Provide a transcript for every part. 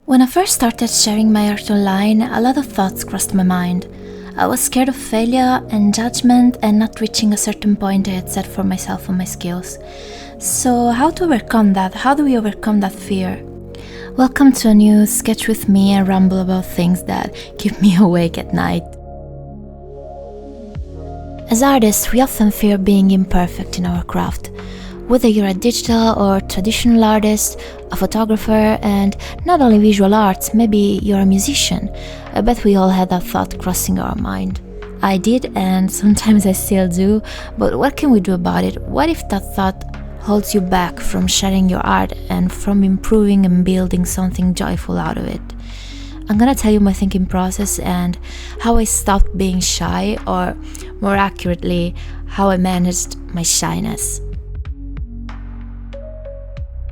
When I first started sharing my art online, a lot of thoughts crossed my mind. I was scared of failure and judgment and not reaching a certain point I had set for myself and my skills. So how to overcome that? How do we overcome that fear? Welcome to a new sketch with me and ramble about things that keep me awake at night. As artists, we often fear being imperfect in our craft. Whether you're a digital or traditional artist, a photographer, and not only visual arts, maybe you're a musician, I bet we all had that thought crossing our mind. I did, and sometimes I still do, but what can we do about it? What if that thought holds you back from sharing your art and from improving and building something joyful out of it? I'm gonna tell you my thinking process and how I stopped being shy, or more accurately, how I managed my shyness.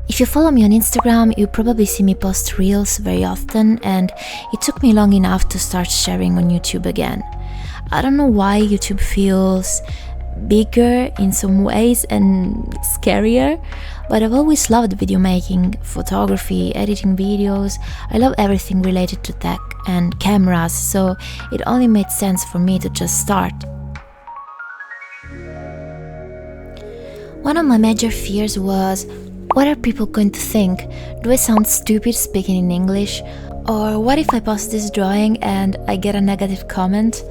If you follow me on Instagram, you probably see me post reels very often, and it took me long enough to start sharing on YouTube again. I don't know why YouTube feels bigger in some ways and scarier, but I've always loved video making, photography, editing videos. I love everything related to tech and cameras, so it only made sense for me to just start. One of my major fears was, what are people going to think? Do I sound stupid speaking in English? Or what if I post this drawing and I get a negative comment?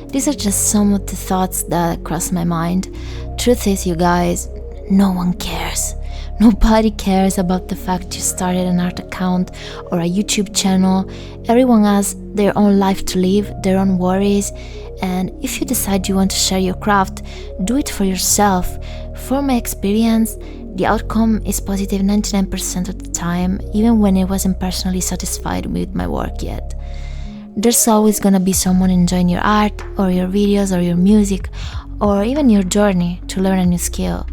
These are just some of the thoughts that cross my mind. Truth is, you guys, no one cares. Nobody cares about the fact you started an art account or a YouTube channel. Everyone has their own life to live, their own worries, and if you decide you want to share your craft, do it for yourself. For my experience, the outcome is positive 99% of the time, even when I wasn't personally satisfied with my work yet. There's always gonna be someone enjoying your art, or your videos, or your music, or even your journey to learn a new skill.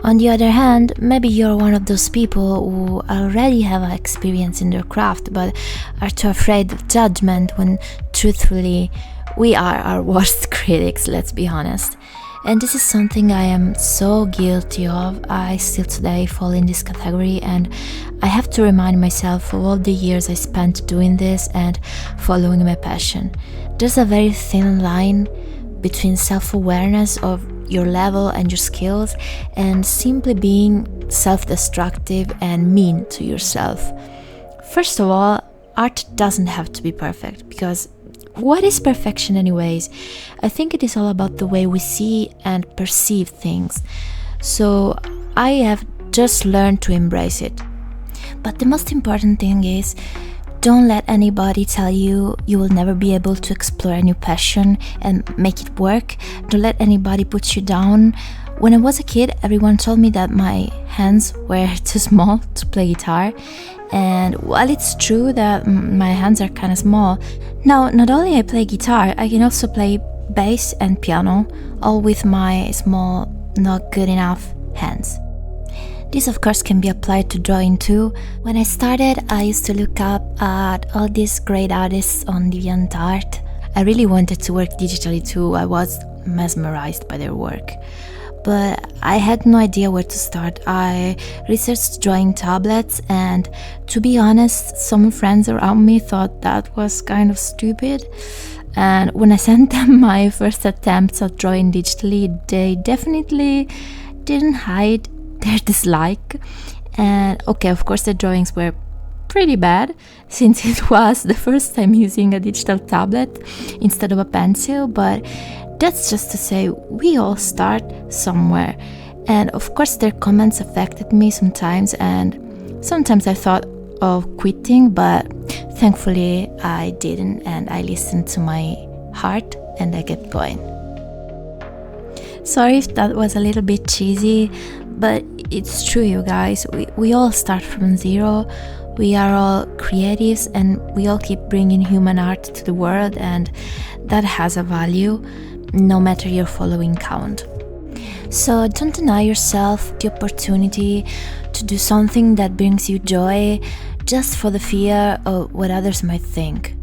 On the other hand, maybe you're one of those people who already have experience in their craft but are too afraid of judgment when, truthfully, we are our worst critics, let's be honest. And this is something I am so guilty of. I still today fall in this category, and I have to remind myself of all the years I spent doing this and following my passion. There's a very thin line between self-awareness of your level and your skills and simply being self-destructive and mean to yourself. First of all, art doesn't have to be perfect, because what is perfection anyways? I think it is all about the way we see and perceive things. So I have just learned to embrace it. But the most important thing is, don't let anybody tell you you will never be able to explore a new passion and make it work. Don't let anybody put you down. When I was a kid, everyone told me that my hands were too small to play guitar. And while it's true that my hands are kind of small, now not only I play guitar, I can also play bass and piano, all with my small, not good enough hands. This of course can be applied to drawing too. When I started, I used to look up at all these great artists on DeviantArt. I really wanted to work digitally too. I was mesmerized by their work. But I had no idea where to start. I researched drawing tablets, and to be honest, some friends around me thought that was kind of stupid. And when I sent them my first attempts at drawing digitally, they definitely didn't hide their dislike. And okay, of course the drawings were pretty bad, since it was the first time using a digital tablet instead of a pencil, but that's just to say, we all start somewhere. And of course their comments affected me sometimes, and sometimes I thought of quitting, but thankfully I didn't, and I listened to my heart and I kept going. Sorry if that was a little bit cheesy, but it's true, you guys. We all start from zero. We are all creatives, and we all keep bringing human art to the world, and that has a value, no matter your following count. So don't deny yourself the opportunity to do something that brings you joy just for the fear of what others might think.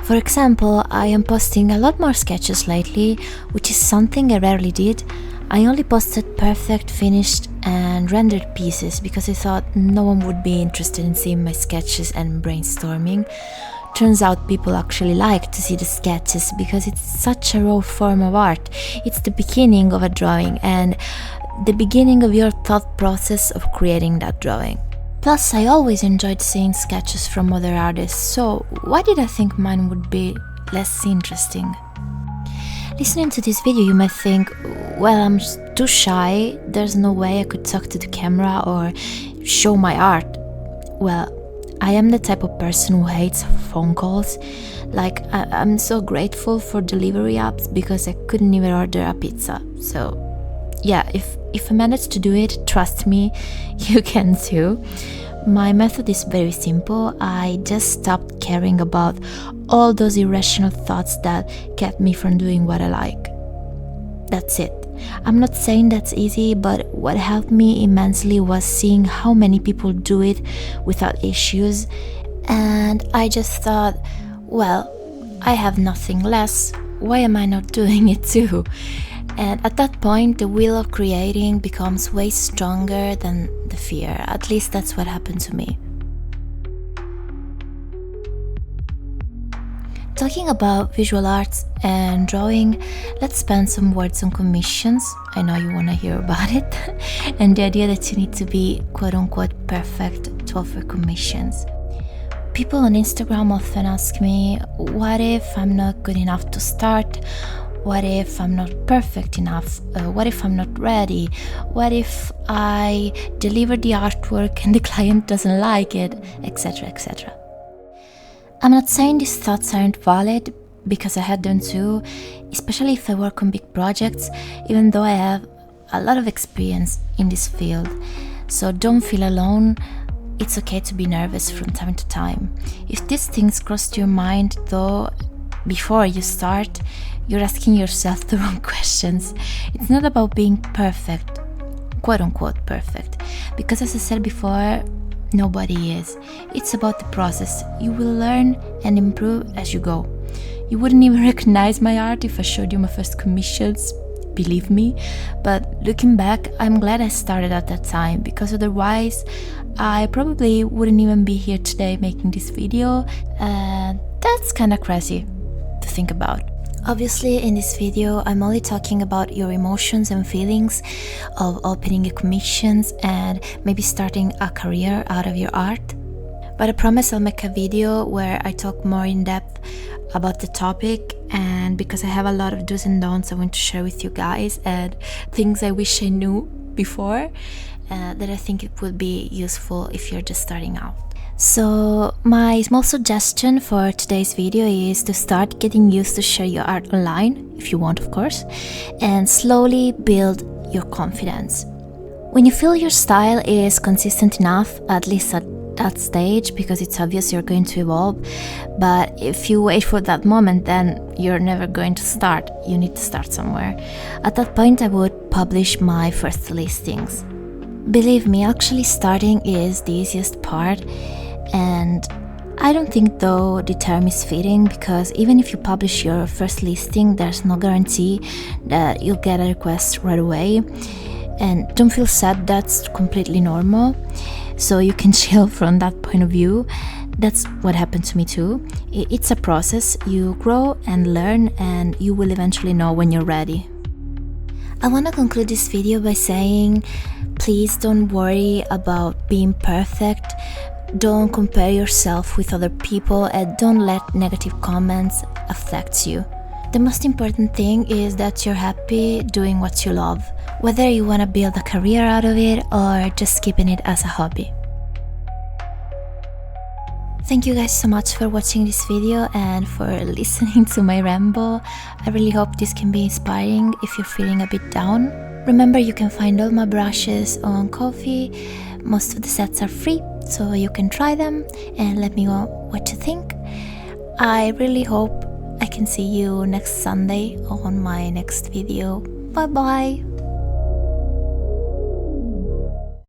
For example, I am posting a lot more sketches lately, which is something I rarely did. I only posted perfect finished and rendered pieces because I thought no one would be interested in seeing my sketches and brainstorming. Turns out people actually like to see the sketches because it's such a raw form of art. It's the beginning of a drawing and the beginning of your thought process of creating that drawing. Plus, I always enjoyed seeing sketches from other artists, so why did I think mine would be less interesting? Listening to this video, you might think, well, I'm too shy, there's no way I could talk to the camera or show my art. Well, I am the type of person who hates phone calls. Like, I'm so grateful for delivery apps because I couldn't even order a pizza. So, yeah, if I managed to do it, trust me, you can too. My method is very simple. I just stopped caring about all those irrational thoughts that kept me from doing what I like. That's it. I'm not saying that's easy, but what helped me immensely was seeing how many people do it without issues, and I just thought, well, I have nothing less, why am I not doing it too? And at that point, the will of creating becomes way stronger than the fear. At least that's what happened to me. Talking about visual arts and drawing, let's spend some words on commissions. I know you want to hear about it. And the idea that you need to be quote-unquote perfect to offer commissions. People on Instagram often ask me, what if I'm not good enough to start? What if I'm not perfect enough? What if I'm not ready? What if I deliver the artwork and the client doesn't like it? Etc, etc. I'm not saying these thoughts aren't valid, because I had them too, especially if I work on big projects, even though I have a lot of experience in this field. So don't feel alone. It's okay to be nervous from time to time. If these things crossed your mind, though, before you start, you're asking yourself the wrong questions. It's not about being perfect, quote-unquote perfect, because as I said before, nobody is. It's about the process. You will learn and improve as you go. You wouldn't even recognize my art if I showed you my first commissions, believe me. But looking back, I'm glad I started at that time, because otherwise I probably wouldn't even be here today making this video, and that's kinda crazy to think about. Obviously, in this video, I'm only talking about your emotions and feelings of opening your commissions and maybe starting a career out of your art. But I promise I'll make a video where I talk more in depth about the topic, and because I have a lot of do's and don'ts I want to share with you guys, and things I wish I knew before that I think it would be useful if you're just starting out. So my small suggestion for today's video is to start getting used to share your art online, if you want of course, and slowly build your confidence. When you feel your style is consistent enough, at least at that stage, because it's obvious you're going to evolve, but if you wait for that moment, then you're never going to start. You need to start somewhere. At that point, I would publish my first listings. Believe me, actually starting is the easiest part. And I don't think though the term is fitting, because even if you publish your first listing, there's no guarantee that you'll get a request right away. And don't feel sad, that's completely normal. So you can chill from that point of view. That's what happened to me too. It's a process. You grow and learn, and you will eventually know when you're ready. I want to conclude this video by saying, please don't worry about being perfect. Don't compare yourself with other people, and don't let negative comments affect you. The most important thing is that you're happy doing what you love, whether you want to build a career out of it or just keeping it as a hobby. Thank you guys so much for watching this video and for listening to my ramble. I really hope this can be inspiring if you're feeling a bit down. Remember, you can find all my brushes on Ko-fi. Most of the sets are free, so you can try them and let me know what you think. I really hope I can see you next Sunday on my next video. Bye bye!